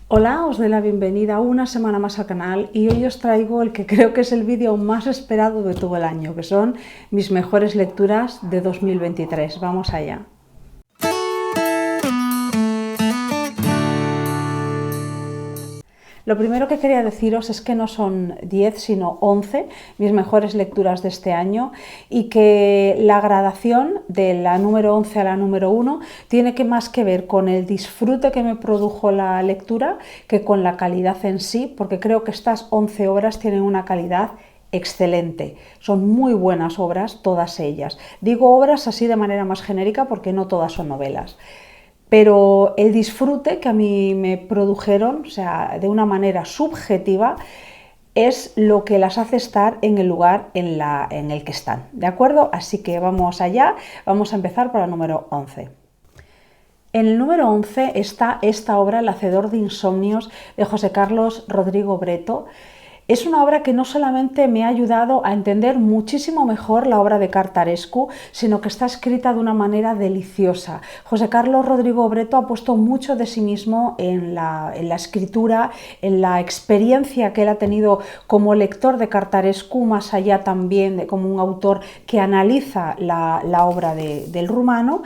Hola, os doy la bienvenida una semana más al canal y hoy os traigo el que creo que es el vídeo más esperado de todo el año, que son mis mejores lecturas de 2023. Vamos allá. Lo primero que quería deciros es que no son 10, sino 11 mis mejores lecturas de este año y que la gradación de la número 11 a la número 1 tiene más que ver con el disfrute que me produjo la lectura que con la calidad en sí, porque creo que estas 11 obras tienen una calidad excelente. Son muy buenas obras, todas ellas. Digo obras así de manera más genérica porque no todas son novelas. Pero el disfrute que a mí me produjeron, o sea, de una manera subjetiva, es lo que las hace estar en el lugar en el que están, ¿de acuerdo? Así que vamos allá, vamos a empezar por el número 11. En el número 11 está esta obra, El hacedor de insomnios, de José Carlos Rodrigo Breto. Es una obra que no solamente me ha ayudado a entender muchísimo mejor la obra de Cartarescu, sino que está escrita de una manera deliciosa. José Carlos Rodrigo Breto ha puesto mucho de sí mismo en la escritura, en la experiencia que él ha tenido como lector de Cartarescu, más allá también de como un autor que analiza la obra del rumano.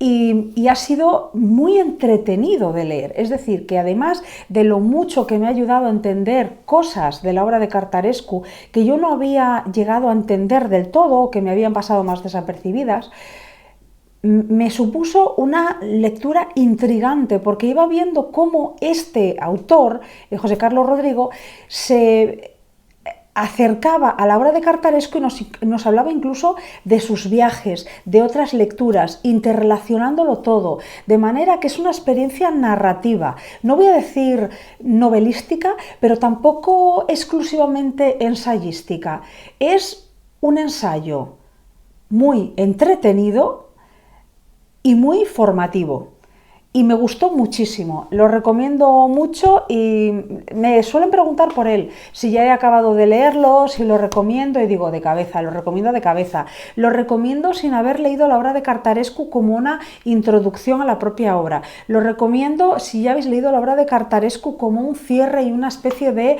Y ha sido muy entretenido de leer, es decir, que además de lo mucho que me ha ayudado a entender cosas de la obra de Cartarescu que yo no había llegado a entender del todo o que me habían pasado más desapercibidas, me supuso una lectura intrigante porque iba viendo cómo este autor, José Carlos Rodrigo, se acercaba a la obra de Cartarescu y nos hablaba incluso de sus viajes, de otras lecturas, interrelacionándolo todo, de manera que es una experiencia narrativa, no voy a decir novelística, pero tampoco exclusivamente ensayística. Es un ensayo muy entretenido y muy formativo. Y me gustó muchísimo, lo recomiendo mucho y me suelen preguntar por él, si ya he acabado de leerlo, si lo recomiendo, y digo de cabeza, lo recomiendo de cabeza. Lo recomiendo sin haber leído la obra de Cartarescu como una introducción a la propia obra. Lo recomiendo si ya habéis leído la obra de Cartarescu como un cierre y una especie de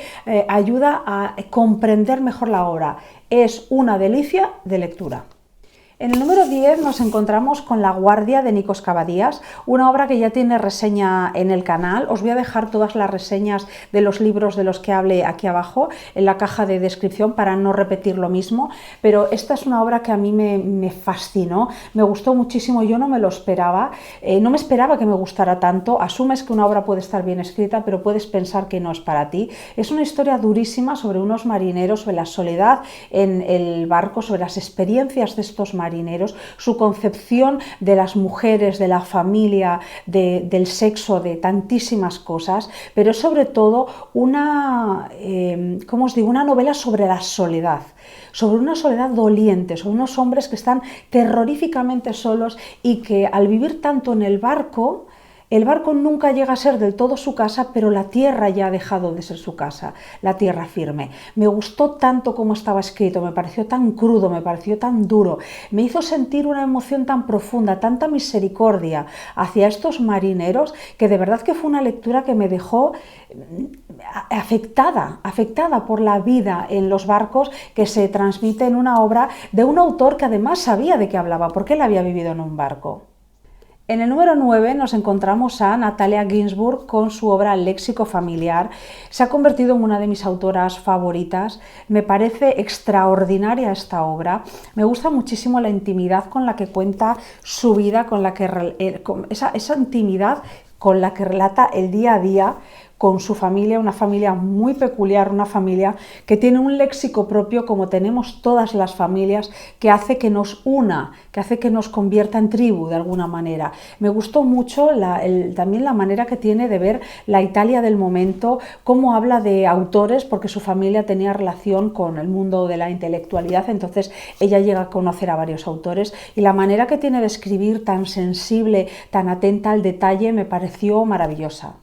ayuda a comprender mejor la obra. Es una delicia de lectura. En el número 10 nos encontramos con La guardia de Nikos Kavadías, una obra que ya tiene reseña en el canal. Os voy a dejar todas las reseñas de los libros de los que hable aquí abajo en la caja de descripción para no repetir lo mismo, pero esta es una obra que a mí me fascinó, me gustó muchísimo, yo no me lo esperaba, no me esperaba que me gustara tanto. Asumes que una obra puede estar bien escrita, pero puedes pensar que no es para ti. Es una historia durísima sobre unos marineros, sobre la soledad en el barco, sobre las experiencias de estos marineros, su concepción de las mujeres, de la familia, del sexo, de tantísimas cosas, pero sobre todo ¿cómo os digo? Una novela sobre la soledad, sobre una soledad doliente, sobre unos hombres que están terroríficamente solos y que al vivir tanto en el barco nunca llega a ser del todo su casa, pero la tierra ya ha dejado de ser su casa, la tierra firme. Me gustó tanto como estaba escrito, me pareció tan crudo, me pareció tan duro, me hizo sentir una emoción tan profunda, tanta misericordia hacia estos marineros, que de verdad que fue una lectura que me dejó afectada por la vida en los barcos que se transmite en una obra de un autor que además sabía de qué hablaba, porque él había vivido en un barco. En el número 9 nos encontramos a Natalia Ginzburg con su obra Léxico familiar. Se ha convertido en una de mis autoras favoritas. Me parece extraordinaria esta obra. Me gusta muchísimo la intimidad con la que cuenta su vida, esa intimidad con la que relata el día a día con su familia, una familia muy peculiar, una familia que tiene un léxico propio, como tenemos todas las familias, que hace que nos una, que hace que nos convierta en tribu de alguna manera. Me gustó mucho también la manera que tiene de ver la Italia del momento, cómo habla de autores, porque su familia tenía relación con el mundo de la intelectualidad, entonces ella llega a conocer a varios autores, y la manera que tiene de escribir tan sensible, tan atenta al detalle, me pareció maravillosa.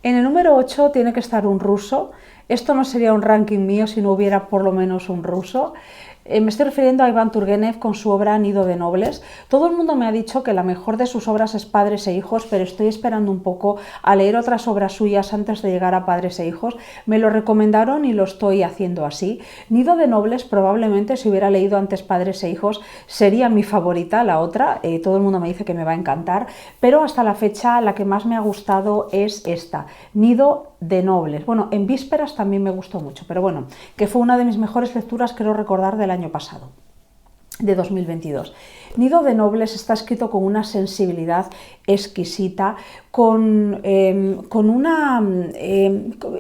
En el número 8 tiene que estar un ruso, Esto no sería un ranking mío si no hubiera por lo menos un ruso. Me estoy refiriendo a Iván Turgenev con su obra Nido de Nobles. Todo el mundo me ha dicho que la mejor de sus obras es Padres e Hijos, pero estoy esperando un poco a leer otras obras suyas antes de llegar a Padres e Hijos. Me lo recomendaron y lo estoy haciendo así. Nido de Nobles probablemente, si hubiera leído antes Padres e Hijos, sería mi favorita, la otra. Todo el mundo me dice que me va a encantar, pero hasta la fecha la que más me ha gustado es esta, Nido de Nobles. Bueno, en Vísperas también me gustó mucho, pero bueno, que fue una de mis mejores lecturas, creo recordar, del año pasado, de 2022. Nido de Nobles está escrito con una sensibilidad exquisita,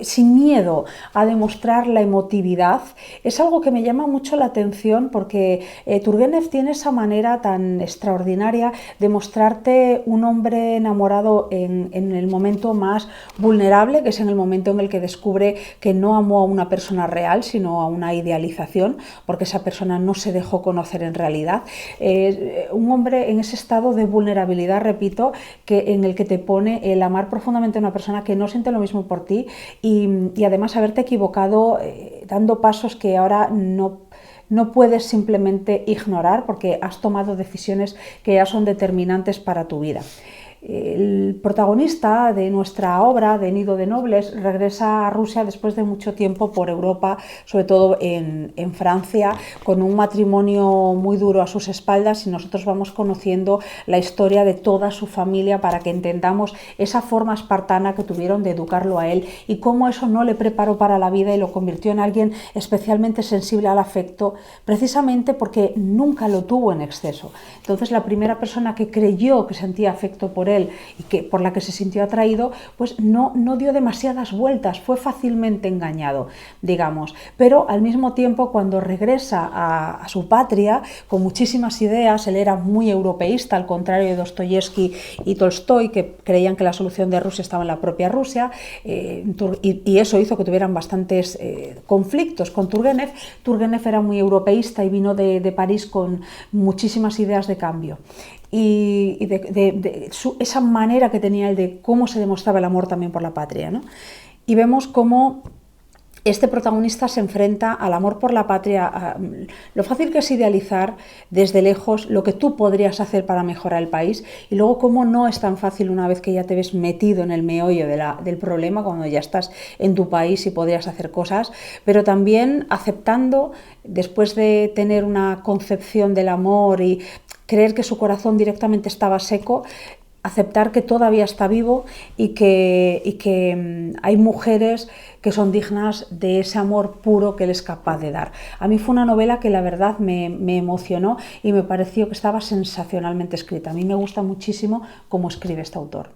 sin miedo a demostrar la emotividad. Es algo que me llama mucho la atención porque Turgenev tiene esa manera tan extraordinaria de mostrarte un hombre enamorado en el momento más vulnerable, que es en el momento en el que descubre que no amó a una persona real, sino a una idealización, porque esa persona no se dejó conocer en realidad. Un hombre en ese estado de vulnerabilidad, repito, en el que te pone el amar profundamente a una persona que no siente lo mismo por ti y además haberte equivocado dando pasos que ahora no puedes simplemente ignorar porque has tomado decisiones que ya son determinantes para tu vida. El protagonista de nuestra obra, de Nido de Nobles, regresa a Rusia después de mucho tiempo por Europa, sobre todo en Francia, con un matrimonio muy duro a sus espaldas, y nosotros vamos conociendo la historia de toda su familia para que entendamos esa forma espartana que tuvieron de educarlo a él y cómo eso no le preparó para la vida y lo convirtió en alguien especialmente sensible al afecto, precisamente porque nunca lo tuvo en exceso. Entonces, la primera persona que creyó que sentía afecto por él y por la que se sintió atraído, pues no dio demasiadas vueltas, fue fácilmente engañado, digamos. Pero al mismo tiempo, cuando regresa a su patria con muchísimas ideas, él era muy europeísta, al contrario de Dostoyevsky y Tolstoy, que creían que la solución de Rusia estaba en la propia Rusia, y eso hizo que tuvieran bastantes conflictos con Turgenev. Turgenev era muy europeísta y vino de París con muchísimas ideas de cambio. Y esa manera que tenía él de cómo se demostraba el amor también por la patria, ¿no? Y vemos cómo este protagonista se enfrenta al amor por la patria, lo fácil que es idealizar desde lejos lo que tú podrías hacer para mejorar el país, y luego cómo no es tan fácil una vez que ya te ves metido en el meollo del problema, cuando ya estás en tu país y podrías hacer cosas, pero también aceptando, después de tener una concepción del amor y creer que su corazón directamente estaba seco, aceptar que todavía está vivo y que hay mujeres que son dignas de ese amor puro que él es capaz de dar. A mí fue una novela que la verdad me emocionó y me pareció que estaba sensacionalmente escrita. A mí me gusta muchísimo cómo escribe este autor.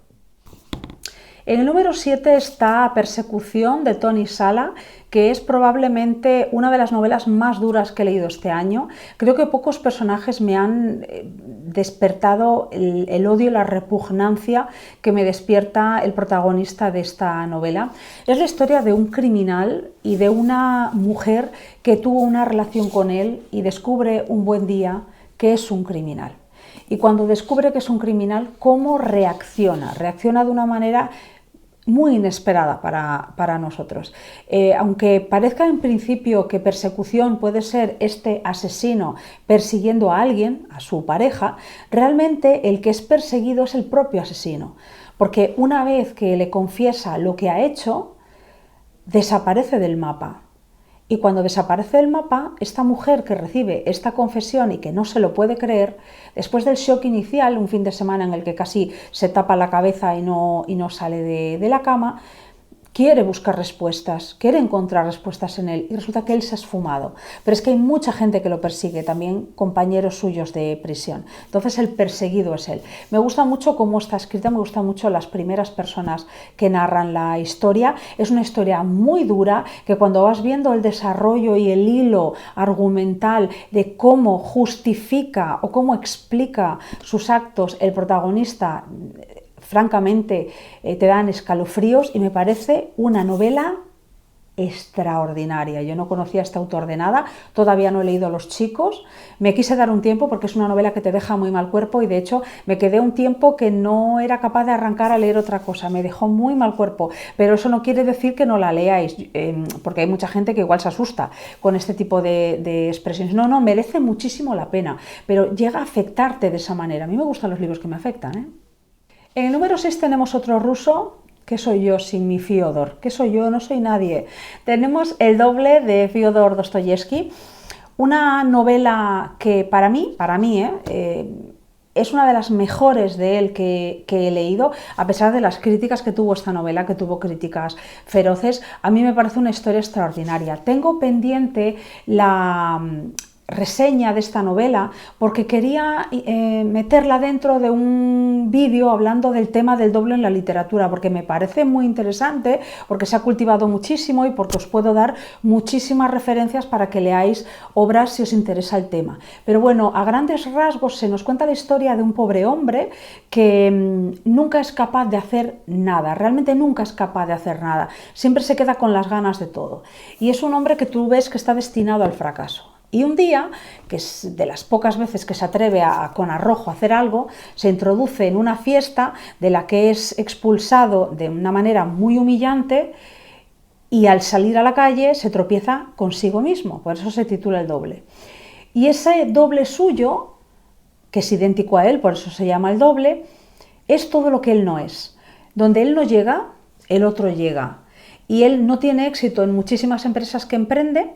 En el número 7 está Persecución, de Toni Sala, que es probablemente una de las novelas más duras que he leído este año. Creo que pocos personajes me han despertado el odio y la repugnancia que me despierta el protagonista de esta novela. Es la historia de un criminal y de una mujer que tuvo una relación con él y descubre un buen día que es un criminal. Y cuando descubre que es un criminal, ¿cómo reacciona? Reacciona de una manera muy inesperada para nosotros. Aunque parezca en principio que persecución puede ser este asesino persiguiendo a alguien, a su pareja, realmente el que es perseguido es el propio asesino. Porque una vez que le confiesa lo que ha hecho, desaparece del mapa. Y cuando desaparece del mapa, esta mujer que recibe esta confesión y que no se lo puede creer, después del shock inicial, un fin de semana en el que casi se tapa la cabeza y no sale de la cama, quiere buscar respuestas, quiere encontrar respuestas en él, y resulta que él se ha esfumado. Pero es que hay mucha gente que lo persigue, también compañeros suyos de prisión. Entonces el perseguido es él. Me gusta mucho cómo está escrita, me gustan mucho las primeras personas que narran la historia. Es una historia muy dura, que cuando vas viendo el desarrollo y el hilo argumental de cómo justifica o cómo explica sus actos el protagonista, francamente te dan escalofríos, y me parece una novela extraordinaria. Yo no conocía a este autor de nada, todavía no he leído Los chicos, me quise dar un tiempo porque es una novela que te deja muy mal cuerpo y de hecho me quedé un tiempo que no era capaz de arrancar a leer otra cosa, me dejó muy mal cuerpo, pero eso no quiere decir que no la leáis, porque hay mucha gente que igual se asusta con este tipo de expresiones. No, no, merece muchísimo la pena, pero llega a afectarte de esa manera. A mí me gustan los libros que me afectan, ¿eh? En el número 6 tenemos otro ruso. ¿Qué soy yo sin mi Fiodor? ¿Qué soy yo? No soy nadie. Tenemos El doble de Fyodor Dostoyevsky, una novela que para mí es una de las mejores de él que he leído, a pesar de las críticas que tuvo esta novela, que tuvo críticas feroces. A mí me parece una historia extraordinaria. Tengo pendiente la reseña de esta novela porque quería meterla dentro de un vídeo hablando del tema del doble en la literatura, porque me parece muy interesante, porque se ha cultivado muchísimo y porque os puedo dar muchísimas referencias para que leáis obras si os interesa el tema. Pero bueno, a grandes rasgos se nos cuenta la historia de un pobre hombre que nunca es capaz de hacer nada, realmente nunca es capaz de hacer nada, siempre se queda con las ganas de todo. Y es un hombre que tú ves que está destinado al fracaso. Y un día, que es de las pocas veces que se atreve con arrojo a hacer algo, se introduce en una fiesta de la que es expulsado de una manera muy humillante y al salir a la calle se tropieza consigo mismo, por eso se titula El doble. Y ese doble suyo, que es idéntico a él, por eso se llama El doble, es todo lo que él no es. Donde él no llega, el otro llega. Y él no tiene éxito en muchísimas empresas que emprende,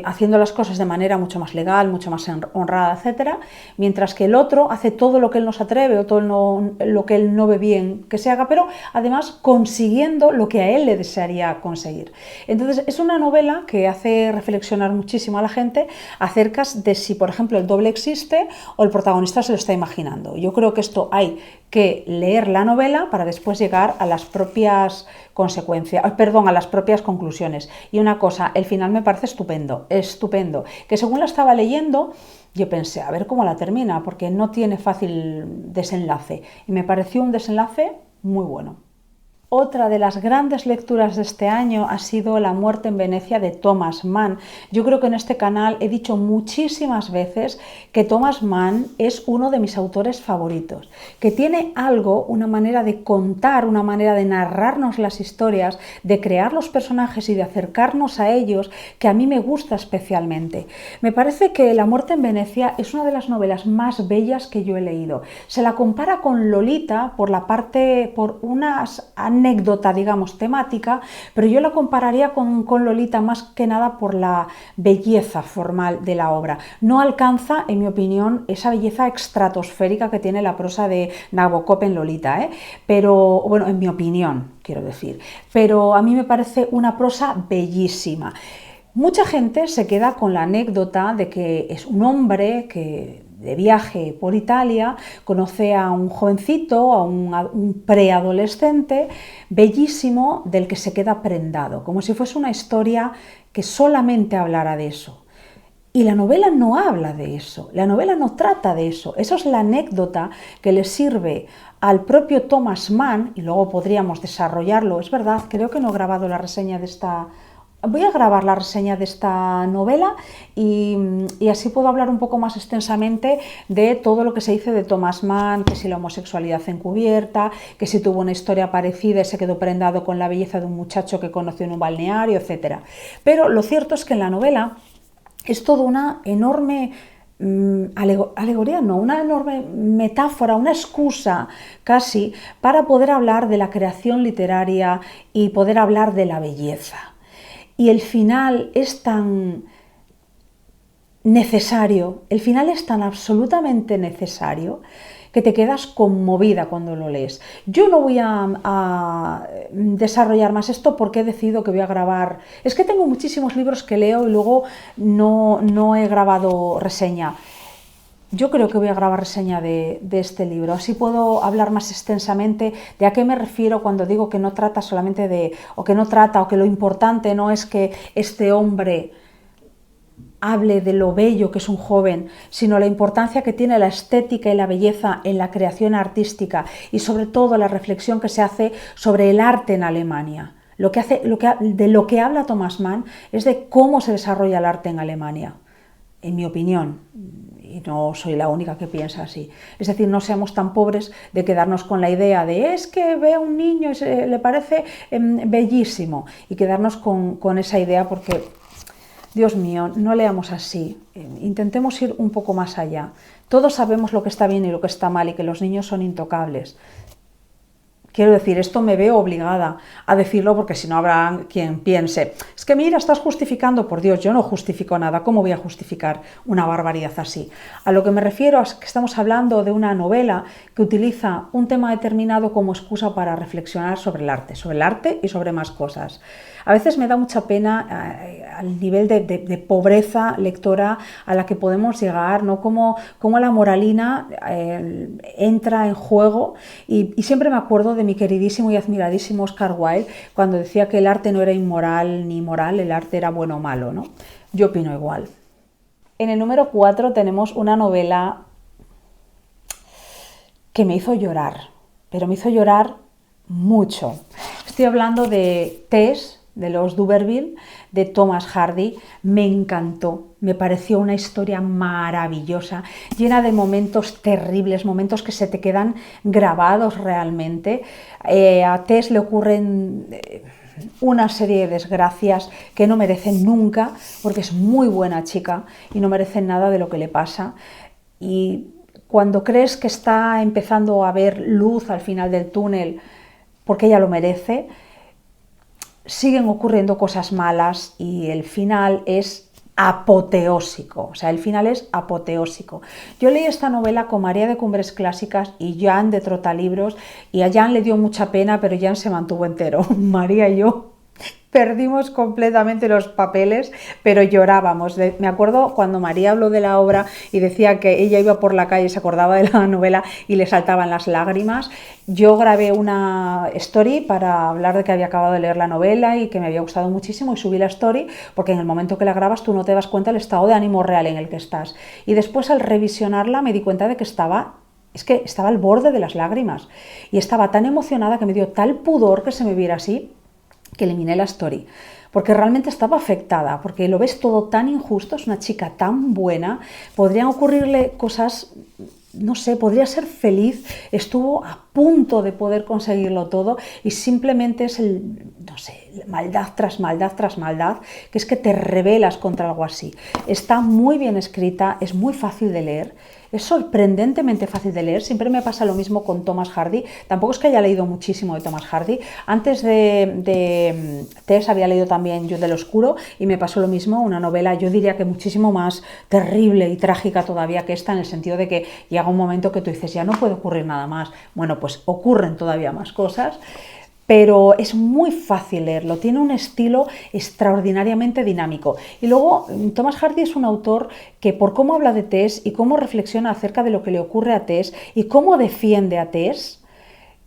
haciendo las cosas de manera mucho más legal, mucho más honrada, etcétera, mientras que el otro hace todo lo que él no se atreve o todo lo que él no ve bien que se haga, pero además consiguiendo lo que a él le desearía conseguir. Entonces es una novela que hace reflexionar muchísimo a la gente acerca de si, por ejemplo, el doble existe o el protagonista se lo está imaginando. Yo creo que esto hay que leer la novela para después llegar a las propias consecuencias, perdón, a las propias conclusiones. Y una cosa, el final me parece estupendo, que según la estaba leyendo, yo pensé, a ver cómo la termina, porque no tiene fácil desenlace. Y me pareció un desenlace muy bueno. Otra de las grandes lecturas de este año ha sido La muerte en Venecia de Thomas Mann. Yo creo que en este canal he dicho muchísimas veces que Thomas Mann es uno de mis autores favoritos, que tiene algo, una manera de contar, una manera de narrarnos las historias, de crear los personajes y de acercarnos a ellos, que a mí me gusta especialmente. Me parece que La muerte en Venecia es una de las novelas más bellas que yo he leído. Se la compara con Lolita por unas anécdota, digamos, temática, pero yo la compararía con Lolita más que nada por la belleza formal de la obra. No alcanza, en mi opinión, esa belleza estratosférica que tiene la prosa de Nabokov en Lolita, pero, bueno, en mi opinión, quiero decir, pero a mí me parece una prosa bellísima. Mucha gente se queda con la anécdota de que es un hombre que de viaje por Italia conoce a un jovencito, a un preadolescente bellísimo del que se queda prendado, como si fuese una historia que solamente hablara de eso. Y la novela no habla de eso, la novela no trata de eso, eso es la anécdota que le sirve al propio Thomas Mann, y luego podríamos desarrollarlo. Es verdad, creo que no he grabado la reseña de esta. Voy a grabar la reseña de esta novela y así puedo hablar un poco más extensamente de todo lo que se dice de Thomas Mann, que si la homosexualidad encubierta, que si tuvo una historia parecida y se quedó prendado con la belleza de un muchacho que conoció en un balneario, etc. Pero lo cierto es que en la novela es toda una enorme alegoría, no, una enorme metáfora, una excusa casi para poder hablar de la creación literaria y poder hablar de la belleza. Y el final es tan necesario, el final es tan absolutamente necesario que te quedas conmovida cuando lo lees. Yo no voy a desarrollar más esto porque he decidido que voy a grabar. Es que tengo muchísimos libros que leo y luego no he grabado reseña. Yo creo que voy a grabar reseña de este libro, así puedo hablar más extensamente de a qué me refiero cuando digo que no trata solamente de, o que lo importante no es que este hombre hable de lo bello que es un joven, sino la importancia que tiene la estética y la belleza en la creación artística y sobre todo la reflexión que se hace sobre el arte en Alemania. De lo que habla Thomas Mann es de cómo se desarrolla el arte en Alemania, en mi opinión, y no soy la única que piensa así. Es decir, no seamos tan pobres de quedarnos con la idea de es que ve a un niño y le parece bellísimo, y quedarnos con esa idea porque, Dios mío, no leamos así, intentemos ir un poco más allá. Todos sabemos lo que está bien y lo que está mal y que los niños son intocables. Quiero decir, esto me veo obligada a decirlo porque si no habrá quien piense, es que mira, estás justificando, por Dios, yo no justifico nada, ¿cómo voy a justificar una barbaridad así? A lo que me refiero es que estamos hablando de una novela que utiliza un tema determinado como excusa para reflexionar sobre el arte y sobre más cosas. A veces me da mucha pena al nivel de pobreza lectora a la que podemos llegar, ¿no? Como la moralina entra en juego y siempre me acuerdo de mi queridísimo y admiradísimo Oscar Wilde cuando decía que el arte no era inmoral ni moral, el arte era bueno o malo, ¿no? Yo opino igual. En el número 4 tenemos una novela que me hizo llorar, pero me hizo llorar mucho. Estoy hablando de Tess, de los D'Urberville, de Thomas Hardy. Me encantó, me pareció una historia maravillosa, llena de momentos terribles, momentos que se te quedan grabados realmente. A Tess le ocurren una serie de desgracias que no merecen nunca, porque es muy buena chica y no merecen nada de lo que le pasa. Y cuando crees que está empezando a ver luz al final del túnel, porque ella lo merece, siguen ocurriendo cosas malas y el final es apoteósico, o sea, el final es apoteósico. Yo leí esta novela con María de Cumbres Clásicas y Jan de Trotalibros, y a Jan le dio mucha pena, pero Jan se mantuvo entero. María y yo perdimos completamente los papeles, pero llorábamos. Me acuerdo cuando María habló de la obra y decía que ella iba por la calle y se acordaba de la novela y le saltaban las lágrimas. Yo grabé una story para hablar de que había acabado de leer la novela y que me había gustado muchísimo, y subí la story porque en el momento que la grabas tú no te das cuenta del estado de ánimo real en el que estás. Y después, al revisionarla, me di cuenta de que estaba al borde de las lágrimas y estaba tan emocionada que me dio tal pudor que se me viera así, que eliminé la story, porque realmente estaba afectada, porque lo ves todo tan injusto, es una chica tan buena, podrían ocurrirle cosas, no sé, podría ser feliz, estuvo a punto de poder conseguirlo todo y simplemente es maldad tras maldad tras maldad, que es que te rebelas contra algo así. Está muy bien escrita, es muy fácil de leer, es sorprendentemente fácil de leer. Siempre me pasa lo mismo con Thomas Hardy. Tampoco es que haya leído muchísimo de Thomas Hardy. Antes de Tess había leído también Yo del Oscuro y me pasó lo mismo, una novela, yo diría que muchísimo más terrible y trágica todavía que esta, en el sentido de que llega un momento que tú dices, ya no puede ocurrir nada más. Bueno, pues ocurren todavía más cosas, pero es muy fácil leerlo, tiene un estilo extraordinariamente dinámico. Y luego Thomas Hardy es un autor que, por cómo habla de Tess y cómo reflexiona acerca de lo que le ocurre a Tess y cómo defiende a Tess,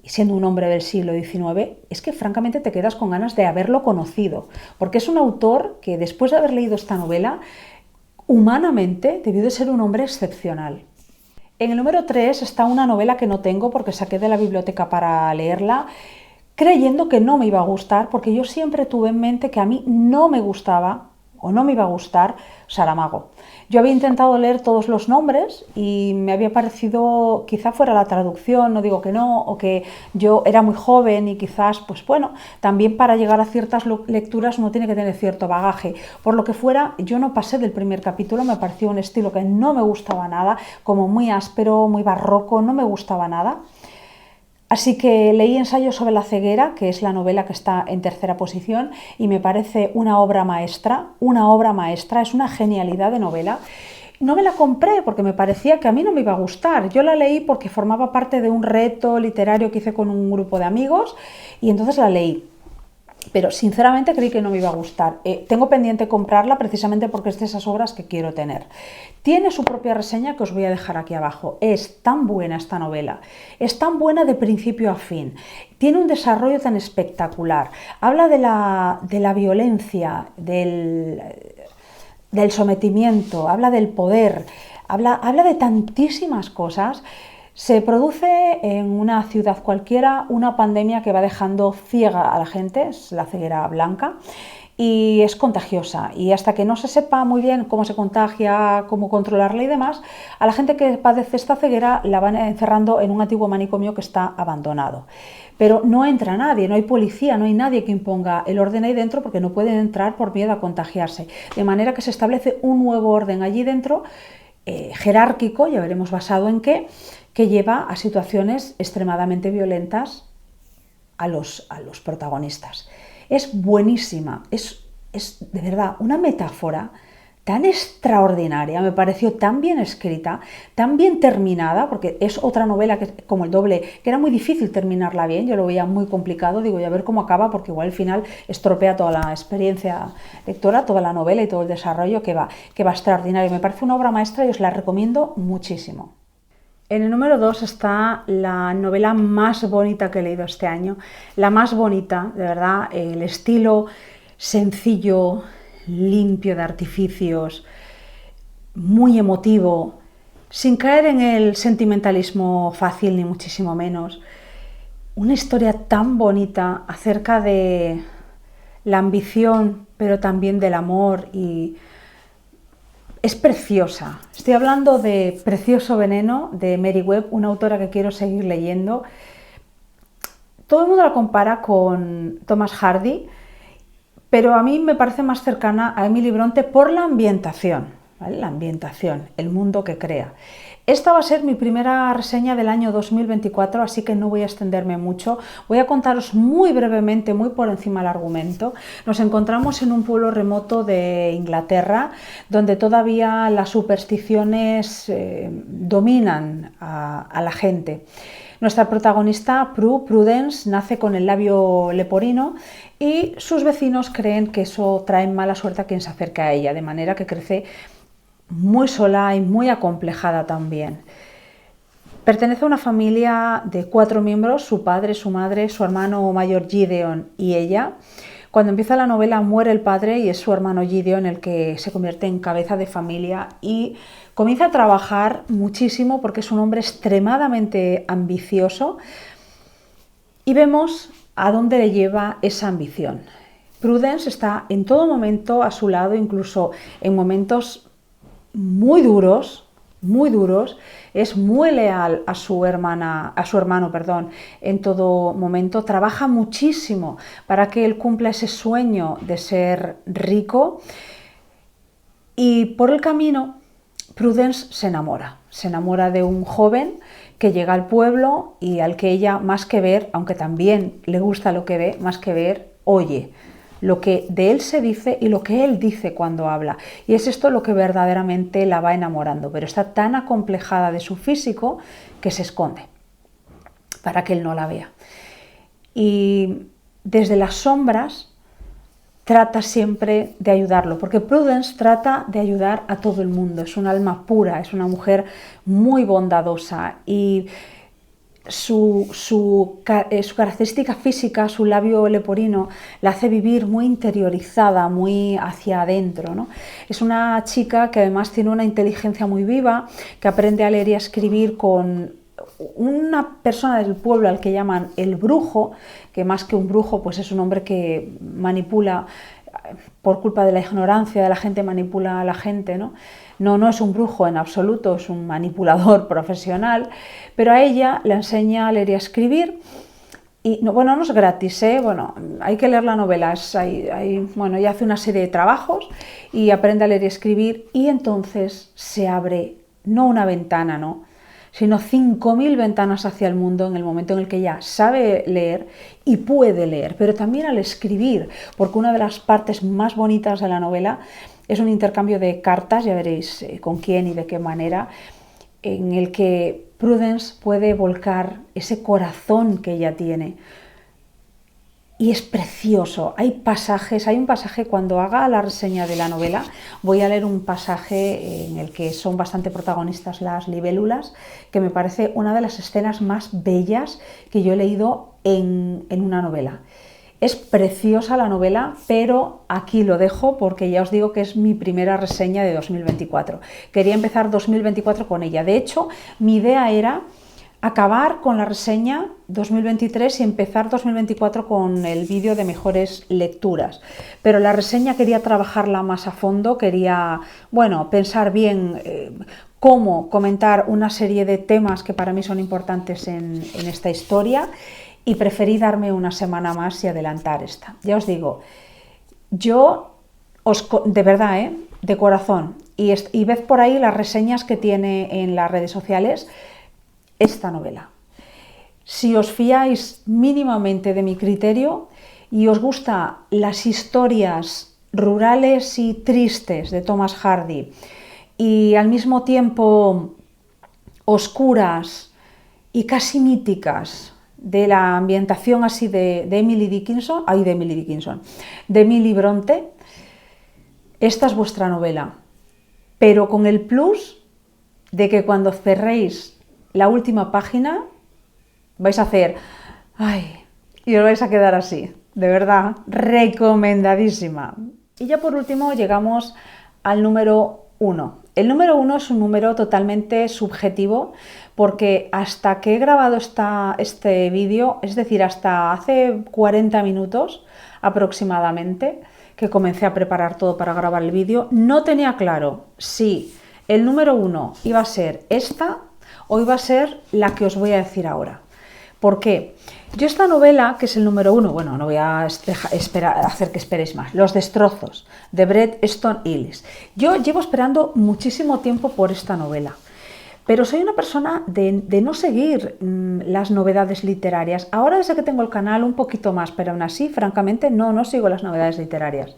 siendo un hombre del siglo XIX, es que francamente te quedas con ganas de haberlo conocido, porque es un autor que, después de haber leído esta novela, humanamente debió de ser un hombre excepcional. En el número 3 está una novela que no tengo porque saqué de la biblioteca para leerla, creyendo que no me iba a gustar, porque yo siempre tuve en mente que a mí no me gustaba o no me iba a gustar Saramago. Yo había intentado leer todos los nombres y me había parecido, quizá fuera la traducción, no digo que no, o que yo era muy joven y quizás, pues bueno, también para llegar a ciertas lecturas uno tiene que tener cierto bagaje. Por lo que fuera, yo no pasé del primer capítulo, me pareció un estilo que no me gustaba nada, como muy áspero, muy barroco, no me gustaba nada. Así que leí Ensayo sobre la ceguera, que es la novela que está en tercera posición, y me parece una obra maestra, es una genialidad de novela. No me la compré porque me parecía que a mí no me iba a gustar. Yo la leí porque formaba parte de un reto literario que hice con un grupo de amigos y entonces la leí. Pero sinceramente creí que no me iba a gustar. Tengo pendiente comprarla precisamente porque es de esas obras que quiero tener. Tiene su propia reseña que os voy a dejar aquí abajo. Es tan buena esta novela, es tan buena de principio a fin. Tiene un desarrollo tan espectacular. Habla de la violencia, del sometimiento, habla del poder, habla de tantísimas cosas. Se produce en una ciudad cualquiera una pandemia que va dejando ciega a la gente, es la ceguera blanca, y es contagiosa. Y hasta que no se sepa muy bien cómo se contagia, cómo controlarla y demás, a la gente que padece esta ceguera la van encerrando en un antiguo manicomio que está abandonado. Pero no entra nadie, no hay policía, no hay nadie que imponga el orden ahí dentro porque no pueden entrar por miedo a contagiarse. De manera que se establece un nuevo orden allí dentro, jerárquico, ya veremos basado en qué, que lleva a situaciones extremadamente violentas a los protagonistas. Es buenísima, es de verdad una metáfora tan extraordinaria, me pareció tan bien escrita, tan bien terminada, porque es otra novela que, como El Doble, que era muy difícil terminarla bien, yo lo veía muy complicado, digo, ya ver cómo acaba, porque igual al final estropea toda la experiencia lectora, toda la novela y todo el desarrollo que va extraordinario. Me parece una obra maestra y os la recomiendo muchísimo. En el número 2 está la novela más bonita que he leído este año, la más bonita, de verdad, el estilo sencillo, limpio de artificios, muy emotivo, sin caer en el sentimentalismo fácil ni muchísimo menos. Una historia tan bonita acerca de la ambición, pero también del amor y es preciosa. Estoy hablando de Precioso Veneno, de Mary Webb, una autora que quiero seguir leyendo. Todo el mundo la compara con Thomas Hardy, pero a mí me parece más cercana a Emily Bronte por la ambientación, ¿vale? La ambientación, el mundo que crea. Esta va a ser mi primera reseña del año 2024, así que no voy a extenderme mucho. Voy a contaros muy brevemente, muy por encima el argumento. Nos encontramos en un pueblo remoto de Inglaterra, donde todavía las supersticiones dominan a la gente. Nuestra protagonista, Prudence, nace con el labio leporino y sus vecinos creen que eso trae mala suerte a quien se acerca a ella, de manera que crece muy sola y muy acomplejada también. Pertenece a una familia de 4 miembros, su padre, su madre, su hermano mayor Gideon y ella. Cuando empieza la novela muere el padre y es su hermano Gideon el que se convierte en cabeza de familia y comienza a trabajar muchísimo porque es un hombre extremadamente ambicioso y vemos a dónde le lleva esa ambición. Prudence está en todo momento a su lado, incluso en momentos muy duros, es muy leal a su hermano, en todo momento, trabaja muchísimo para que él cumpla ese sueño de ser rico y por el camino Prudence se enamora de un joven que llega al pueblo y al que ella más que ver, aunque también le gusta lo que ve, más que ver, oye lo que de él se dice y lo que él dice cuando habla. Y es esto lo que verdaderamente la va enamorando, pero está tan acomplejada de su físico que se esconde para que él no la vea. Y desde las sombras trata siempre de ayudarlo, porque Prudence trata de ayudar a todo el mundo. Es un alma pura, es una mujer muy bondadosa y su característica física, su labio leporino, la hace vivir muy interiorizada, muy hacia adentro, ¿no? Es una chica que además tiene una inteligencia muy viva, que aprende a leer y a escribir con una persona del pueblo al que llaman el brujo, que más que un brujo pues es un hombre que manipula, por culpa de la ignorancia de la gente, manipula a la gente, ¿no? No es un brujo en absoluto, es un manipulador profesional, pero a ella le enseña a leer y a escribir. Y no es gratis, hay que leer la novela, ella hace una serie de trabajos y aprende a leer y escribir y entonces se abre, no una ventana, sino 5.000 ventanas hacia el mundo en el momento en el que ella sabe leer y puede leer, pero también al escribir, porque una de las partes más bonitas de la novela es un intercambio de cartas, ya veréis con quién y de qué manera, en el que Prudence puede volcar ese corazón que ella tiene. Y es precioso, hay un pasaje cuando haga la reseña de la novela, voy a leer un pasaje en el que son bastante protagonistas las libélulas, que me parece una de las escenas más bellas que yo he leído en una novela. Es preciosa la novela, pero aquí lo dejo porque ya os digo que es mi primera reseña de 2024. Quería empezar 2024 con ella. De hecho, mi idea era acabar con la reseña 2023 y empezar 2024 con el vídeo de mejores lecturas. Pero la reseña quería trabajarla más a fondo, quería, bueno, pensar bien cómo comentar una serie de temas que para mí son importantes en esta historia, y preferí darme una semana más y adelantar esta. Ya os digo, yo de verdad, de corazón, y ved por ahí las reseñas que tiene en las redes sociales esta novela. Si os fiáis mínimamente de mi criterio y os gustan las historias rurales y tristes de Thomas Hardy y al mismo tiempo oscuras y casi míticas de la ambientación así de Emily Dickinson, de Emily Bronte, esta es vuestra novela, pero con el plus de que cuando cerréis la última página vais a hacer ¡ay! Y os vais a quedar así, de verdad, recomendadísima. Y ya por último llegamos al número 1. El número 1 es un número totalmente subjetivo, porque hasta que he grabado este vídeo, es decir, hasta hace 40 minutos aproximadamente, que comencé a preparar todo para grabar el vídeo, no tenía claro si el número 1 iba a ser esta o iba a ser la que os voy a decir ahora. ¿Por qué? Yo esta novela, que es el número 1, bueno, no voy a hacer que esperéis más, Los destrozos, de Bret Easton Ellis. Yo llevo esperando muchísimo tiempo por esta novela, pero soy una persona de no seguir las novedades literarias. Ahora, desde que tengo el canal, un poquito más, pero aún así, francamente, no sigo las novedades literarias.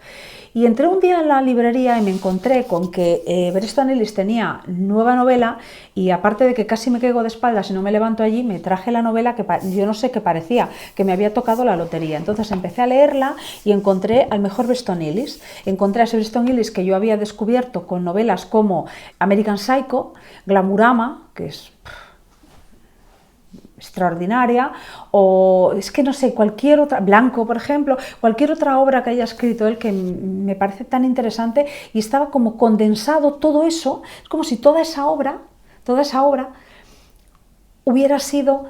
Y entré un día en la librería y me encontré con que Bret Easton Ellis tenía nueva novela, y aparte de que casi me caigo de espaldas si no me levanto allí, me traje la novela que yo no sé qué parecía, que me había tocado la lotería. Entonces empecé a leerla y encontré al mejor Bret Easton Ellis. Encontré a ese Bret Easton Ellis que yo había descubierto con novelas como American Psycho, Glamurama, que es extraordinaria, o es que no sé, cualquier otra, Blanco, por ejemplo, cualquier otra obra que haya escrito él que me parece tan interesante, y estaba como condensado todo eso. Es como si toda esa obra hubiera sido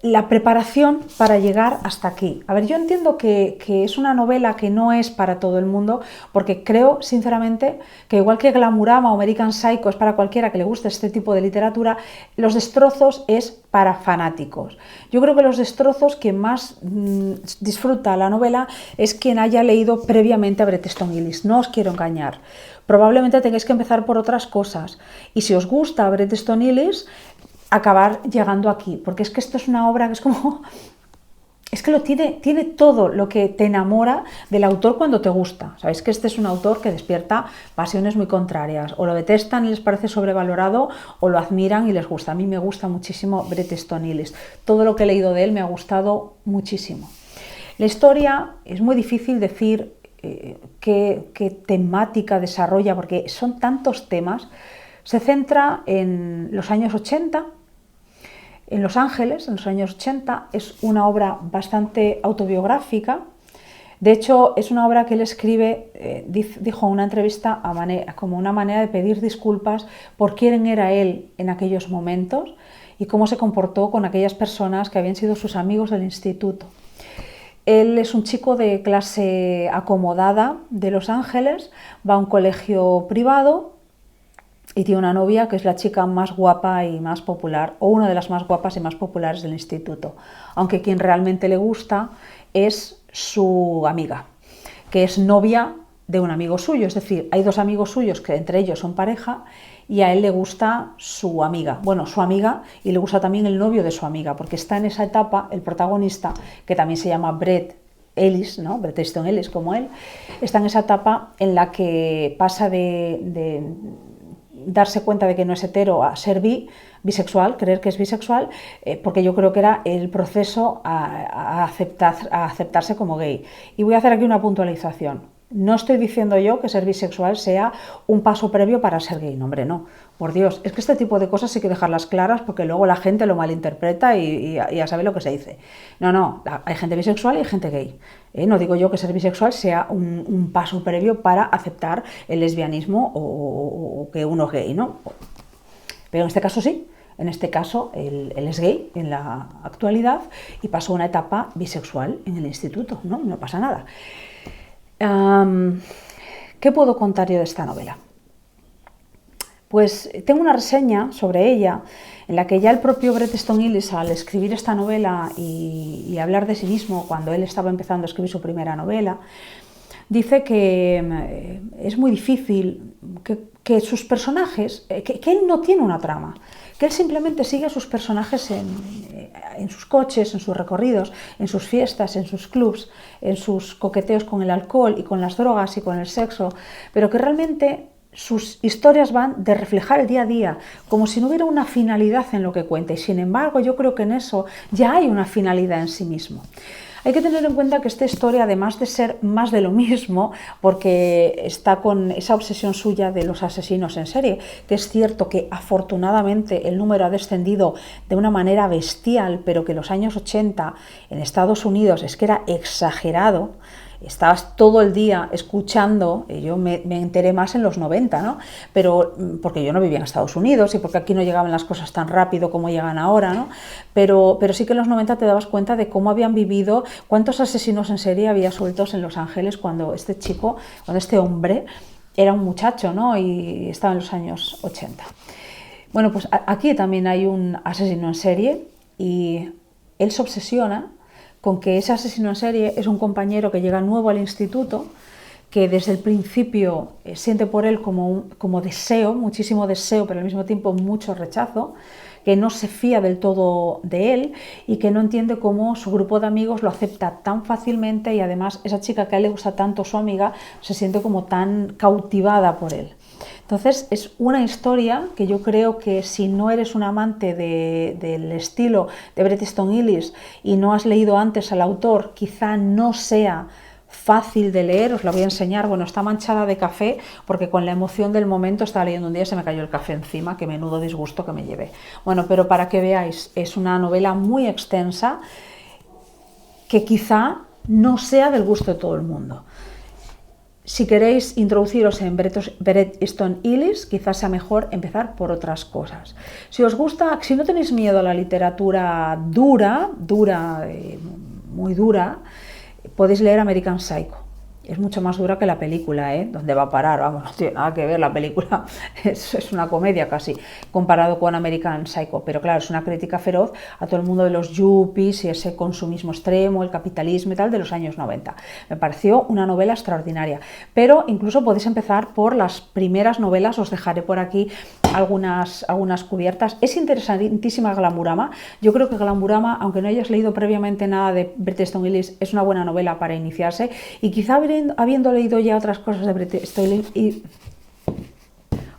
la preparación para llegar hasta aquí. A ver, yo entiendo que es una novela que no es para todo el mundo, porque creo sinceramente que igual que Glamurama o American Psycho es para cualquiera que le guste este tipo de literatura, Los destrozos es para fanáticos. Yo creo que Los destrozos, quien más disfruta la novela es quien haya leído previamente a Bret Easton Ellis. No os quiero engañar. Probablemente tengáis que empezar por otras cosas, y si os gusta Bret Easton Ellis, acabar llegando aquí, porque es que esto es una obra que es como... Es que tiene todo lo que te enamora del autor cuando te gusta. Sabéis que este es un autor que despierta pasiones muy contrarias. O lo detestan y les parece sobrevalorado, o lo admiran y les gusta. A mí me gusta muchísimo Bret Easton Ellis. Todo lo que he leído de él me ha gustado muchísimo. La historia es muy difícil decir qué temática desarrolla, porque son tantos temas. Se centra en los años 80, en Los Ángeles, en los años 80. Es una obra bastante autobiográfica. De hecho, es una obra que él escribe, dijo en una entrevista, como una manera de pedir disculpas por quién era él en aquellos momentos y cómo se comportó con aquellas personas que habían sido sus amigos del instituto. Él es un chico de clase acomodada de Los Ángeles, va a un colegio privado y tiene una novia que es la chica más guapa y más popular, o una de las más guapas y más populares del instituto, aunque quien realmente le gusta es su amiga, que es novia de un amigo suyo. Es decir, hay dos amigos suyos que entre ellos son pareja, y a él le gusta su amiga, y le gusta también el novio de su amiga, porque está en esa etapa, el protagonista, que también se llama Bret Ellis, ¿no? Bret Easton Ellis como él, está en esa etapa en la que pasa de darse cuenta de que no es hetero a ser bisexual, creer que es bisexual, porque yo creo que era el proceso a aceptarse como gay. Y voy a hacer aquí una puntualización. No estoy diciendo yo que ser bisexual sea un paso previo para ser gay, no, hombre, no. Por Dios, es que este tipo de cosas hay que dejarlas claras, porque luego la gente lo malinterpreta y ya sabe lo que se dice. No, hay gente bisexual y hay gente gay. No digo yo que ser bisexual sea un paso previo para aceptar el lesbianismo o que uno es gay, ¿no? Pero en este caso sí. en este caso él es gay en la actualidad y pasó una etapa bisexual en el instituto, no pasa nada. ¿Qué puedo contar yo de esta novela? Pues tengo una reseña sobre ella en la que ya el propio Bret Easton Ellis, al escribir esta novela y hablar de sí mismo cuando él estaba empezando a escribir su primera novela, dice que es muy difícil, que sus personajes, que él no tiene una trama, que él simplemente sigue a sus personajes en sus coches, en sus recorridos, en sus fiestas, en sus clubs, en sus coqueteos con el alcohol y con las drogas y con el sexo, pero que realmente sus historias van de reflejar el día a día, como si no hubiera una finalidad en lo que cuenta, y sin embargo yo creo que en eso ya hay una finalidad en sí mismo. Hay que tener en cuenta que esta historia, además de ser más de lo mismo, porque está con esa obsesión suya de los asesinos en serie, que es cierto que afortunadamente el número ha descendido de una manera bestial, pero que en los años 80 en Estados Unidos es que era exagerado. Estabas todo el día escuchando, yo me enteré más en los 90, ¿no? Pero porque yo no vivía en Estados Unidos y porque aquí no llegaban las cosas tan rápido como llegan ahora, ¿no? Pero sí que en los 90 te dabas cuenta de cómo habían vivido, cuántos asesinos en serie había sueltos en Los Ángeles cuando este hombre era un muchacho, ¿no? Y estaba en los años 80. Bueno, pues aquí también hay un asesino en serie y él se obsesiona con que ese asesino en serie es un compañero que llega nuevo al instituto, que desde el principio siente por él como deseo, muchísimo deseo, pero al mismo tiempo mucho rechazo, que no se fía del todo de él y que no entiende cómo su grupo de amigos lo acepta tan fácilmente, y además esa chica que a él le gusta tanto, su amiga, se siente como tan cautivada por él. Entonces es una historia que yo creo que si no eres un amante del estilo de Bret Easton Ellis y no has leído antes al autor, quizá no sea fácil de leer. Os la voy a enseñar. Bueno, está manchada de café porque con la emoción del momento estaba leyendo un día y se me cayó el café encima, que menudo disgusto que me llevé. Bueno, pero para que veáis, es una novela muy extensa que quizá no sea del gusto de todo el mundo. Si queréis introduciros en Bret Easton Ellis, quizás sea mejor empezar por otras cosas. Si os gusta, si no tenéis miedo a la literatura muy dura, podéis leer American Psycho. Es mucho más dura que la película, ¿Dónde va a parar? Vamos, no tiene nada que ver, la película es una comedia casi, comparado con American Psycho. Pero claro, es una crítica feroz a todo el mundo de los yuppies y ese consumismo extremo, el capitalismo y tal de los años 90. Me pareció una novela extraordinaria. Pero incluso podéis empezar por las primeras novelas, os dejaré por aquí algunas cubiertas. Es interesantísima Glamurama. Yo creo que Glamurama, aunque no hayas leído previamente nada de Bret Easton Ellis, es una buena novela para iniciarse, y quizá habiendo leído ya otras cosas de Bret Easton Ellis y...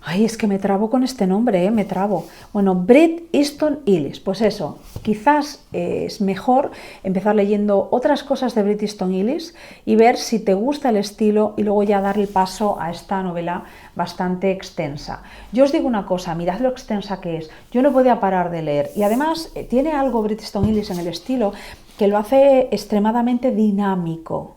Ay, es que me trabo con este nombre, me trabo. Bueno, Bret Easton Ellis, pues eso, quizás es mejor empezar leyendo otras cosas de Bret Easton Ellis y ver si te gusta el estilo y luego ya dar el paso a esta novela bastante extensa. Yo os digo una cosa, mirad lo extensa que es. Yo no podía parar de leer y además tiene algo Bret Easton Ellis en el estilo que lo hace extremadamente dinámico,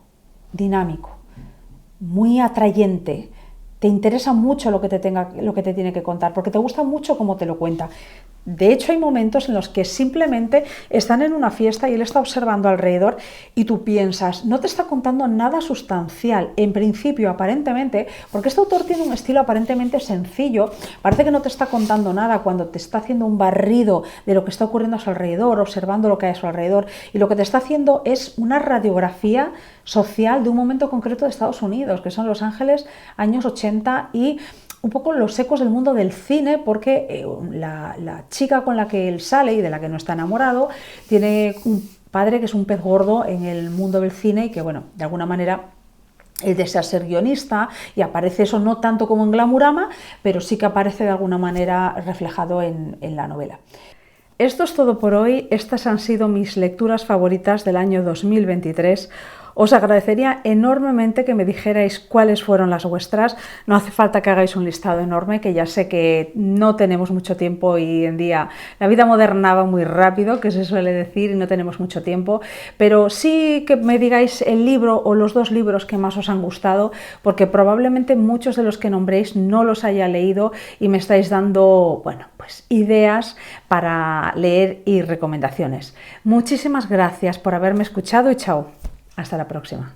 muy atrayente. Te interesa mucho lo que te tiene que contar, porque te gusta mucho cómo te lo cuenta. De hecho, hay momentos en los que simplemente están en una fiesta y él está observando alrededor y tú piensas, no te está contando nada sustancial, en principio, aparentemente, porque este autor tiene un estilo aparentemente sencillo, parece que no te está contando nada cuando te está haciendo un barrido de lo que está ocurriendo a su alrededor, observando lo que hay a su alrededor, y lo que te está haciendo es una radiografía social de un momento concreto de Estados Unidos, que son Los Ángeles, años 80, y un poco los ecos del mundo del cine, porque la chica con la que él sale y de la que no está enamorado tiene un padre que es un pez gordo en el mundo del cine y que, bueno, de alguna manera él desea ser guionista, y aparece eso no tanto como en Glamurama, pero sí que aparece de alguna manera reflejado en la novela. Esto es todo por hoy. Estas han sido mis lecturas favoritas del año 2023. Os agradecería enormemente que me dijerais cuáles fueron las vuestras. No hace falta que hagáis un listado enorme, que ya sé que no tenemos mucho tiempo hoy en día. La vida moderna va muy rápido, que se suele decir, y no tenemos mucho tiempo, pero sí que me digáis el libro o los 2 libros que más os han gustado, porque probablemente muchos de los que nombréis no los haya leído y me estáis dando, bueno, pues ideas para leer y recomendaciones. Muchísimas gracias por haberme escuchado y chao. Hasta la próxima.